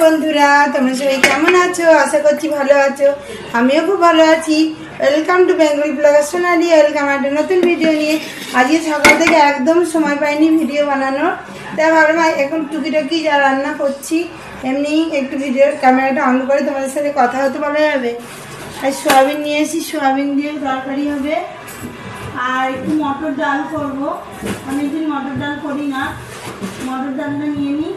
বন্ধুরা, তোমরা সবাই কেমন আছো? আশা করছি ভালো আছো। আমিও খুব ভালো আছি। Welcome to Bengal blogger Sonali. Welcome একটা নতুন ভিডিও নিয়ে। আজকে সকাল থেকে একদম সময় পাইনি ভিডিও বানানোর, তাই ভাবলাম এখন টুকিটাকি যা রান্না করছি এমনি একটু ভিডিওর ক্যামেরাটা অন করে তোমাদের সাথে কথা হতে ভালো যাবে। আর সোয়াবিন নিয়ে এসেছি, সোয়াবিন দিয়ে তরকারি হবে। আর একটু মটর ডাল করবো, অনেকদিন মটর ডাল করি না। মটর ডালটা নিয়ে নিই।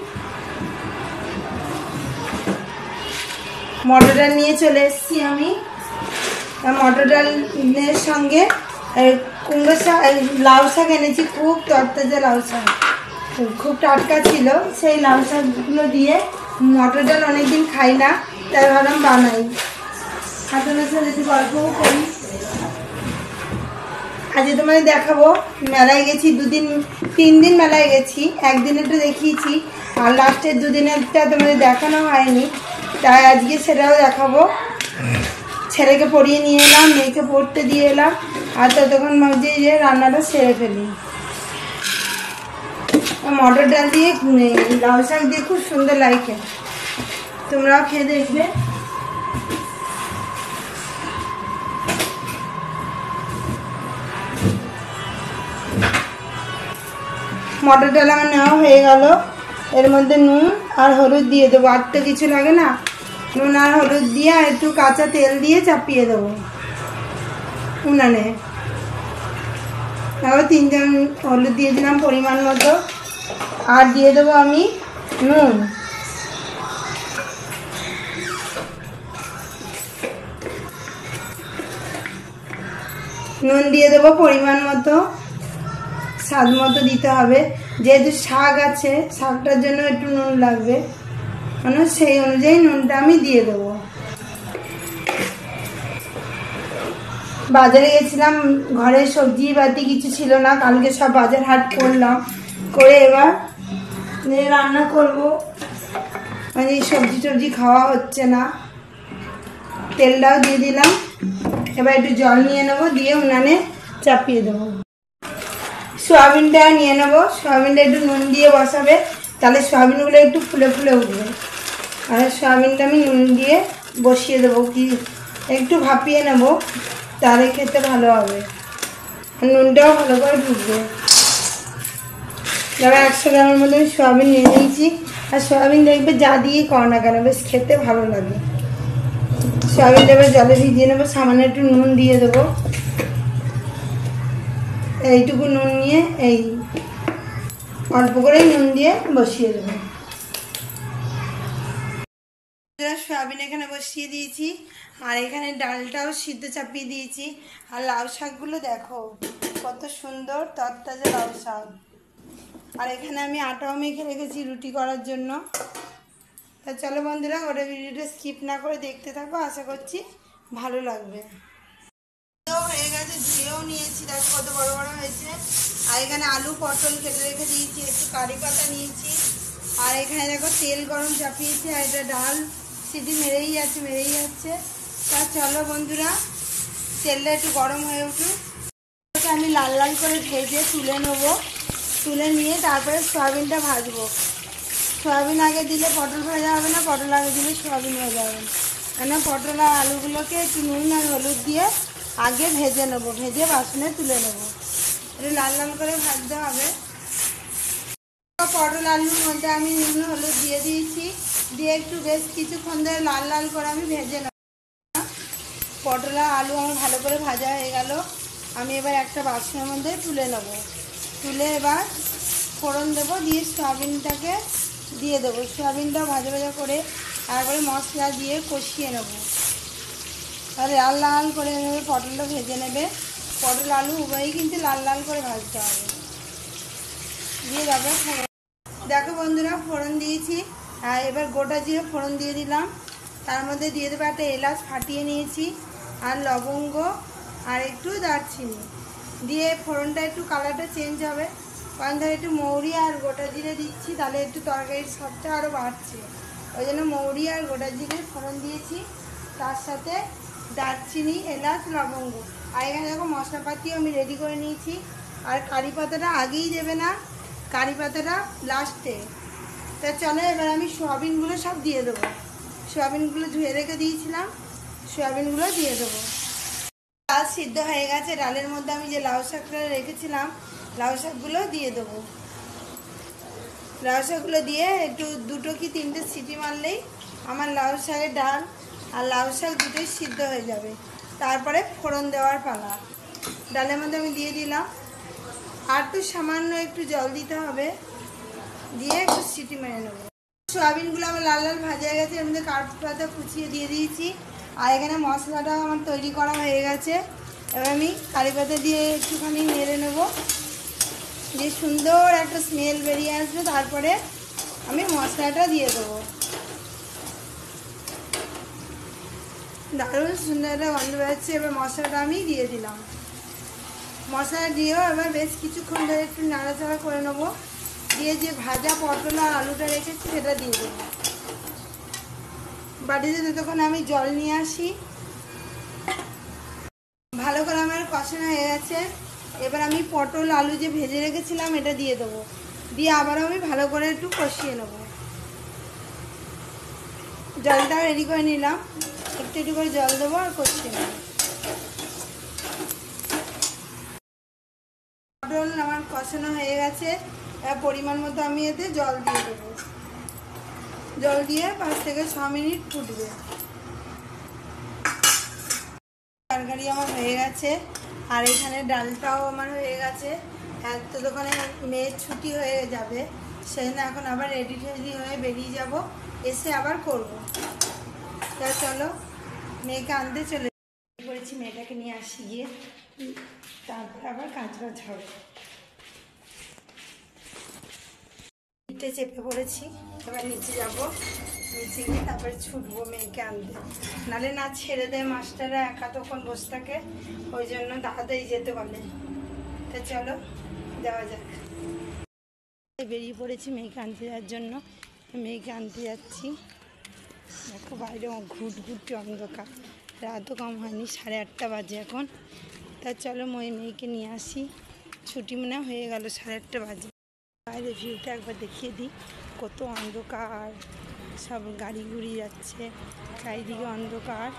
মটর ডাল নিয়ে চলে এসেছি আমি। মটর ডালের সঙ্গে কুমড়ো শাক, লাউ শাক এনেছি, খুব তরতাজা লাউ শাক, খুব টাটকা ছিল। সেই লাউ শাকগুলো দিয়ে মটর ডাল অনেকদিন খাই না, তাই ভাবলাম বানাই। আর তোমার সাথে একটু গল্পও করি। আজকে তোমাদের দেখাবো, মেলায় গেছি 3 দিন মেলায় গেছি। একদিনেরটা দেখিয়েছি আর লাস্টের 2 দিনেরটা তোমাদের দেখানো হয়নি, তাই আজকে সেটাও দেখাবো। ছেলেকে পড়িয়ে নিয়ে এলাম, মেয়েকে পড়তে দিয়ে এলাম, আর ততক্ষণ ভাবছি যে রান্নাটা সেরে ফেলি। মটর ডাল দিয়ে লাউ শাক দিয়ে খুব সুন্দর লাগে, তোমরাও খেয়ে দেখবে। মটর ডাল আমার নেওয়া হয়ে গেল। এর মধ্যে নুন আর হলুদ দিয়ে দেবো, আর তো কিছু লাগে না। নুন আর হলুদ দিয়ে আর একটু কাঁচা তেল দিয়ে চাপিয়ে দেবো উনানে। আবার 3 চামচ হলুদ দিয়ে দিলাম পরিমাণ মতো, আর দিয়ে দেবো আমি নুন। নুন দিয়ে দেবো পরিমাণ মতো, স্বাদ মতো দিতে হবে। যেহেতু শাক আছে, শাকটার জন্য একটু নুন লাগবে, মানে সেই অনুযায়ী নুনটা আমি দিয়ে দেবো। বাজারে গেছিলাম, ঘরে সবজি বাতি কিছু ছিল না, কালকে সব বাজার হাট করলাম, করে এবার রান্না করব। মানে সবজি খাওয়া হচ্ছে না। তেলটাও দিয়ে দিলাম, এবার একটু জল নিয়ে নেবো, দিয়ে উনানে চাপিয়ে দেবো। সোয়াবিনটা নিয়ে নেবো, সোয়াবিনটা একটু নুন দিয়ে বসাবে, তাহলে সোয়াবিনগুলো একটু ফুলে ফুলে উঠবে। আর সোয়াবিনটা আমি নুন দিয়ে বসিয়ে দেবো, কি একটু ভাপিয়ে নেবো, তাহলে খেতে ভালো হবে, নুনটাও ভালো করে ঢুকবে। এবার 100 গ্রামের মধ্যে আমি সোয়াবিন নিয়ে নিয়েছি। আর সোয়াবিন দেখবে যা দিয়ে করো না কেন বেশ খেতে ভালো লাগে। সোয়াবিনটা এবার জলে ভিজিয়ে নেবো, সামান্য একটু নুন দিয়ে দেবো। এইটুকু নুন নিয়ে এই অল্প করেই নুন দিয়ে বসিয়ে দেবো। সোয়াবিন এখানে বসিয়ে দিয়েছি, আর এখানে ডালটাও সিদ্ধ চাপিয়ে দিয়েছি। আর লাউ শাকগুলো দেখো কত সুন্দর তরতাজা লাউ শাক। আর এখানে আমি আটাও মেখে রেখেছি রুটি করার জন্য। তা চলো বন্ধুরা, ওটা ভিডিওটা স্কিপ না করে দেখতে থাকো, আশা করছি ভালো লাগবে। হয়ে গেছে, ধুয়েও নিয়েছি, দেখো কত বড় বড় হয়েছে। আর এখানে আলু পটল কেটে রেখে দিয়েছি, একটু কারি পাতা নিয়েছি। আর এখানে দেখো তেল গরম চাপিয়েছি, আর এটা ডাল সিটি মেরেই যাচ্ছে। তা চলো বন্ধুরা, তেলটা একটু গরম হয়ে উঠুক। আমি লাল লাল করে ভেজে তুলে নেবো, তুলে নিয়ে তারপরে সয়াবিনটা ভাজবো। সয়াবিন আগে দিলে পটল ভাজা হবে না, পটল আগে দিলে সয়াবিন ভাজা হবে না। কেন পটল আর আলুগুলোকে একটু নুন আর হলুদ দিয়ে আগে ভেজে নেবো, ভেজে বাসনে তুলে নেবো। একটু লাল লাল করে ভাজতে হবে। পটল আলুর মধ্যে আমি নুন হলুদ দিয়ে দিয়েছি, দিয়ে একটু বেশ কিছুক্ষণ ধরে লাল লাল করে আমি ভেজে নেব। পটল আর আলু আমার ভালো করে ভাজা হয়ে গেল। আমি এবার একটা বাসনের মধ্যে তুলে নেব, তুলে এবার ফোড়ন দেবো, দিয়ে সয়াবিনটাকে দিয়ে দেবো। সয়াবিনটা ভাজা ভাজা করে তারপরে মশলা দিয়ে কষিয়ে নেব। তাহলে লাল লাল করে এভাবে পটলটা ভেজে নেবে। পটল আলু উভয়ই কিন্তু লাল লাল করে ভাজতে হবে। দিয়ে দেবে, দেখো বন্ধুরা ফোড়ন দিয়েছি। আর এবার গোটা জিরে ফোড়ন দিয়ে দিলাম, তার মধ্যে দিয়ে দেবো একটা এলাচ ফাটিয়ে নিয়েছি, আর লবঙ্গ আর একটু দারচিনি দিয়ে ফোড়নটা একটু কালারটা চেঞ্জ হবে। কারণ ধর একটু মৌরি আর গোটা জিরে দিচ্ছি, তাহলে একটু তরকারির স্বাদটা আরও বাড়ছে, ওই জন্য মৌরি আর গোটা জিরে ফোড়ন দিয়েছি, তার সাথে দারচিনি এলাচ লবঙ্গ। আর এখানে দেখো মশলাপাতিও আমি রেডি করে নিয়েছি। আর কারি পাতাটা আগেই দেবে না, কারি পাতাটা লাস্টে, তা চলো এবার আমি সোয়াবিনগুলো সব দিয়ে দেবো। সোয়াবিনগুলো ধুয়ে রেখে দিয়েছিলাম, সোয়াবিনগুলো দিয়ে দেবো। ডাল সিদ্ধ হয়ে গেছে, ডালের মধ্যে আমি যে লাউ শাকটা রেখেছিলাম লাউ শাকগুলো দিয়ে দেবো। লাউ শাকগুলো দিয়ে একটু 2 কি 3টে সিটি মারলেই আমার লাউ শাকের ডাল আর লাউ শাক দুটোই সিদ্ধ হয়ে যাবে। তারপরে ফোড়ন দেওয়ার পালা। ডালের মধ্যে আমি দিয়ে দিলাম, আর তো সামান্য একটু জল দিতে হবে, দিয়ে একটু সিটি মেরে নেবো। সোয়াবিনগুলো আমার লাল লাল ভাজা হয়ে গেছে, এর মধ্যে কাঠপাতা কুচিয়ে দিয়ে দিয়েছি। আর এখানে মশলাটাও আমার তৈরি করা হয়ে গেছে। এবার আমি কারিপাতা দিয়ে একটুখানি নেড়ে নেবো, যে সুন্দর একটা স্মেল বেরিয়ে আসবে। তারপরে আমি মশলাটা দিয়ে দেবো। দারুণ সুন্দর একটা গন্ধ বেরোচ্ছে। এবার মশলাটা আমি দিয়ে দিলাম। মশলা দিয়েও এবার বেশ কিছুক্ষণ ধরে একটু নাড়াচাড়া করে নেবো। দিয়ে যে ভাজা পটল আর আলুটা রেখেছি সেটা দিয়ে দেবো। বাটিতে ততক্ষণ আমি জল নিয়ে আসি। ভালো করে আমার কষানো হয়ে গেছে। এবার আমি পটল আলু যে ভেজে রেখেছিলাম এটা দিয়ে দেবো। দিয়ে আবারও আমি ভালো করে একটু কষিয়ে নেবো। জলটা রেডি করে নিলাম, একটু একটু করে জল দেবো আর কষিয়ে নেবো। পটল আমার কষানো হয়ে গেছে। পরিমাণ মতো আমি এতে জল দিয়ে দেবো। জল দিয়ে 5 থেকে 6 মিনিট ফুটবে। তরকারি আমার হয়ে গেছে, আর এখানে ডালটাও আমার হয়ে গেছে। তো দোকানে মেয়ের ছুটি হয়ে যাবে, সেজন্য এখন আবার রেডি টেডি হয়ে বেরিয়ে যাব, এসে আবার করব। তা চলো মেয়েকে আনতে চলে পড়েছি, মেয়েটাকে নিয়ে আসি গিয়ে, তারপর আবার কাজ বাজ হবে। নিচে চেপে পড়েছি, এবার নিচে যাব, নিচে গিয়ে তারপরে ছুটবো মেয়েকে আনতে। নাহলে না ছেড়ে দেয় মাস্টাররা, একা তখন বসে থাকে, ওই জন্য তাড়াতাড়ি যেতে বলে। তা চলো যাওয়া যাক। বেরিয়ে পড়েছি মেয়েকে আনতে যাওয়ার জন্য। মেয়েকে আনতে যাচ্ছি। দেখো বাইরে ঘুট ঘুটটি অন্ধকার, রাতও কম হয়নি, 8:30 বাজে এখন। তা চলো মেয়েকে নিয়ে আসি। ছুটি মনে হয়ে গেল, 8:30 বাজে। বাইরে ভিউটা একবার দেখিয়ে দিই, কত অন্ধকার, সব গাড়ি ঘুড়ি যাচ্ছে, চারিদিকে অন্ধকার।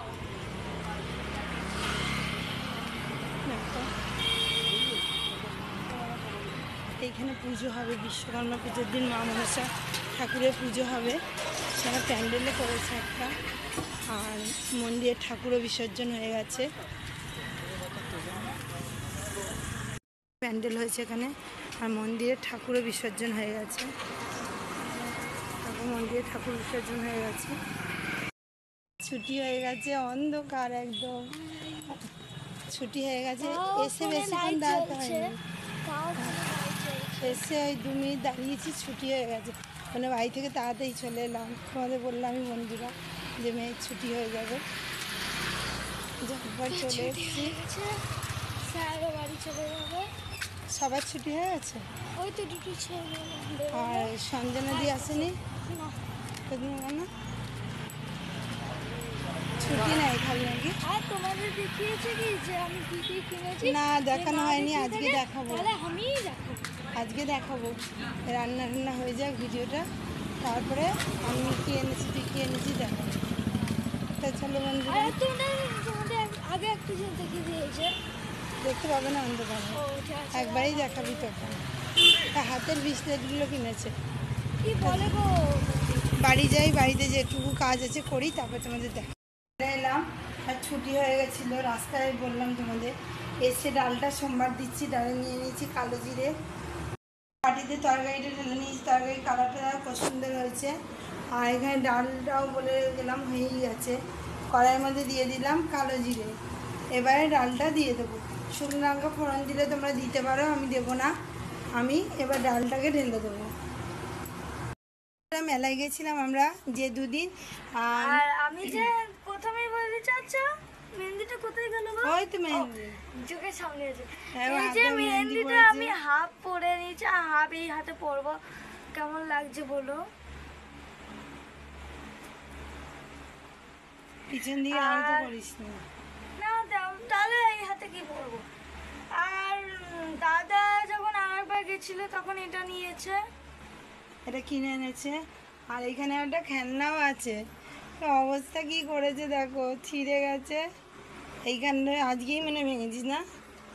এইখানে পুজো হবে, বিশ্বকর্মা পুজোর দিন মা মনসা ঠাকুরের পুজো হবে। সেখানে প্যান্ডেলে করেছে একটা, আর মন্দিরের ঠাকুরও বিসর্জন হয়ে গেছে। প্যান্ডেল হয়েছে এখানে, আর মন্দিরের ঠাকুরও বিসর্জন হয়ে গেছে। মন্দিরে ঠাকুর বিসর্জন হয়ে গেছে, ছুটি হয়ে গেছে, অন্ধকার একদম। ছুটি হয়ে গেছে, এসে বেশিক্ষণ দাঁড়াতে হয়নি, এসে ওই 2 মিনিট দাঁড়িয়েছি, ছুটি হয়ে গেছে। মানে বাড়ি থেকে তাড়াতাড়ি চলে এলাম। তোমাদের বললামই বন্ধুরা যে মেয়ের ছুটি হয়ে যাবে, যাবার চলে এসেছি। বাড়ি চলে যাবে, সবার ছুটি হয়ে গেছে। ওই তো দুটো ছেলে। আর সঞ্জনা দি আসেনি না, ছুটি নাই খালি নাকি। আর তোমাদের দেখিয়েছে কি যে আমি কি কি কিনেছি? না দেখানো হয়নি, আজকে দেখাবো। তাহলে আমিই দেখাবো, আজকে দেখাবো, রান্না টান্না হয়ে যাক ভিডিওটা, তারপরে আমি কি এনেছি তুই কি এনেছি দেখাবো। তা চলো বন্ধুরা, আর তোমাদের আগে একটা জিনিস দেখিয়ে দিয়েছে, দেখতে পাবে না অন্ধকার, একবারেই দেখাবি তখন। তা হাতের বিস্লেটগুলো কিনেছে। কি বলে গো, বাড়ি যাই, বাড়িতে যেটুকু কাজ আছে করি, তারপর তোমাদের দেখা। এলাম, আর ছুটি হয়ে গেছিলো, রাস্তায় বললাম তোমাদের। এসে ডালটা সোমবার দিচ্ছি, ডালে নিয়ে নিয়েছি কালো জিরে, বাটিতে তরকারিটা ঢেলে নিয়েছি, তরকারি কালারটা খুব সুন্দর হয়েছে। আর এখানে ডালটাও বলে গেলাম হয়েই গেছে। কড়াইয়ের মধ্যে দিয়ে দিলাম কালো জিরে, এবারে ডালটা দিয়ে দেবো। শুকনো লঙ্কা ফোড়ন দিলে তোমরা দিতে পারো, আমি দেবো না। আমি এবার ডালটাকে ঢেলে দেবো। মেলায় গেছিলাম আমরা যে 2 দিন, আর আমি যে প্রথমেই বলতে চাচ্ছ মেহেন্দিটা কোথায় গেল গো? ওই তো মেহেন্দি চোখের সামনে আছে। হ্যাঁ, এই যে হাতে মেহেন্দি মেহেন্দিটা পড়েছে। আমি হাফ পরে নিয়েছি, আর হাফ এই হাতে পরবো। কেমন লাগছে বলো? পিছন দিকে আলতো করিস না। না তাহলে এই হাতে কি পরবো? আর দাদা যখন আরেকবার গেছিল তখন এটা নিয়েছে। এটা কিনে এনেছে। আর এখানে একটা খেলনাও আছে, তো অবস্থা কি করেছে দেখো, ছিঁড়ে গেছে। এইখানটা আজকেই মানে ভেঙেছিস না?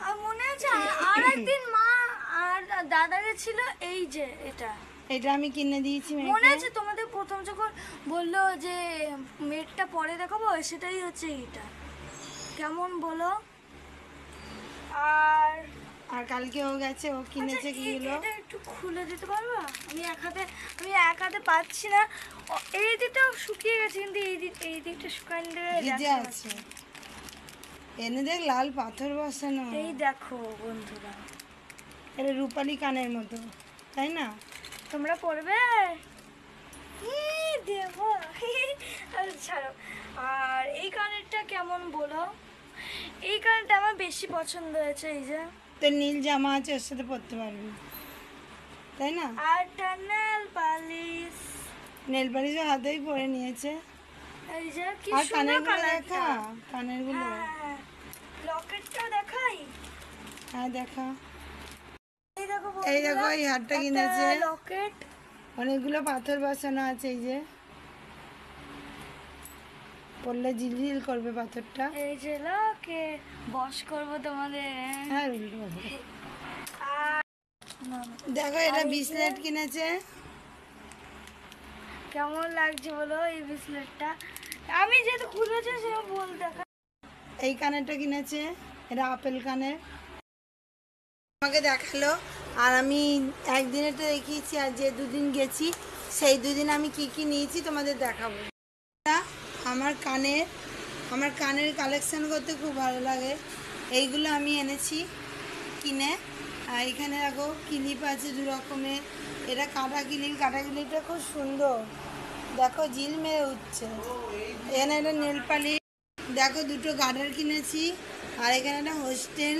আর মনে আছে আর একদিন মা আর দাদা গেছিল, এই যে এটা এটা আমি কিনে দিয়েছি মনে মেয়েকে। আছে তোমাদের প্রথম যখন বললো যে মেটটা পরে দেখাবো, সেটাই হচ্ছে এইটা। কেমন বলো? আর আর কালকে ও গেছে, ও কিনেছে কি হলো? এটা একটু খুলে দিতে পারবা? আমি এক হাতে পাচ্ছি না। এই দিকটা শুকিয়ে গেছে, কিন্তু এই দিকটা শুকায়নি, ভিজে আছে। এনে দেখ, লাল পাথর বসানো। এই দেখো বন্ধুরা, এটা রূপালি কানের মতো, তাই না? তোমরা পড়বে? দেবো। আর ছাড়ো। আর এই কানেরটা কেমন বলো? এই কানেরটা আমার বেশি পছন্দ হয়েছে। এই যে তোর নীল জামা আছে, ওর সাথে পরতে পারবি, তাই না? আর টানেল পালিশ, নেল পালিশও হাতেই পরে নিয়েছে। এই যে কি আর সুন্দর কানের গুলো দেখা, কালারটা। কানের গুলো। হ্যাঁ, লকেটটা দেখাই। হ্যাঁ দেখা। এই দেখো এই দেখো, এই হারটা কিনেছে। লকেট। অনেকগুলো পাথর বসানো আছে, এই যে পড়লে ঝিলঝিল করবে পাথরটা। এই যে লকেট, বস করবো তোমাদের। হ্যাঁ উল্টো হবে। আর দেখো, এটা বিসলেট কিনেছে। কেমন লাগছে বলো এই ব্রেসলেটটা? আমি যেহেতু খুলেছি সে বল দেখা। এই কানেরটা কিনেছে, এটা আপেল কানের। আমাকে দেখালো, আর আমি একদিনেরটা দেখিয়েছি, আর যে দুদিন গেছি সেই দুদিন আমি কি কি নিয়েছি তোমাদের দেখাবো। আমার কানের কালেকশন করতে খুব ভালো লাগে। এইগুলো আমি এনেছি কিনে। আর এখানে দেখো ক্লিপ আছে দু রকমের। এটা কাটা ক্লিপটা খুব সুন্দর, দেখো জিল মেরে উঠছে। এখানে একটা নেল পালিশ, দেখো দুটো গার্ডার কিনেছি। আর এখানে একটা হোস্টেল,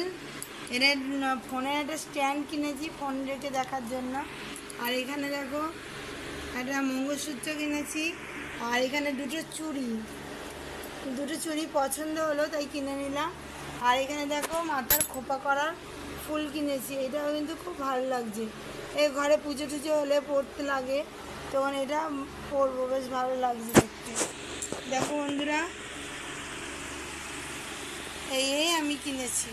এটা ফোনের একটা স্ট্যান্ড কিনেছি ফোন রেখে দেখার জন্য। আর এখানে দেখো একটা মঙ্গলসূত্র কিনেছি। আর এখানে দুটো চুড়ি পছন্দ হলো তাই কিনে নিলাম। আর এখানে দেখো মাথার খোপা করার ফুল কিনেছি, এটাও কিন্তু খুব ভালো লাগছে। এই ঘরে পুজো টুজো হলে পরতে লাগে, তখন এটা পরবো, বেশ ভালো লাগছে দেখতে। দেখো বন্ধুরা, এই আমি কিনেছি।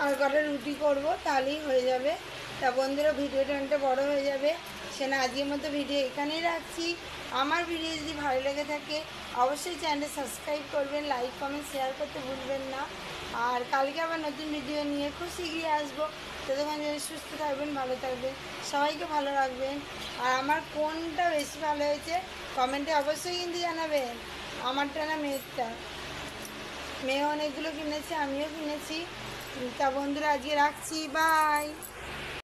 আর কটা রুটি করব, তাহলেই হয়ে যাবে। তা বন্ধুরা, ভিডিওটা অনেকটা বড় হয়ে যাবে, সে না আজকের মতো ভিডিও এখানেই রাখছি। আমার ভিডিও যদি ভালো লেগে থাকে অবশ্যই চ্যানেলটা সাবস্ক্রাইব করবেন, লাইক কমেন্ট শেয়ার করতে ভুলবেন না। আর কালকে আবার নতুন ভিডিও নিয়ে খুব শীঘ্রই আসবো। ততক্ষণ যদি সুস্থ থাকবেন, ভালো থাকবেন, সবাইকে ভালো রাখবেন। আর আমার কোনটা বেশি ভালো হয়েছে কমেন্টে অবশ্যই কিন্তু জানাবেন, আমারটা না মেয়েরটা। মেয়ে অনেকগুলো কিনেছে, আমিও কিনেছি। তা বন্ধুরা, আজকে রাখছি, বাই।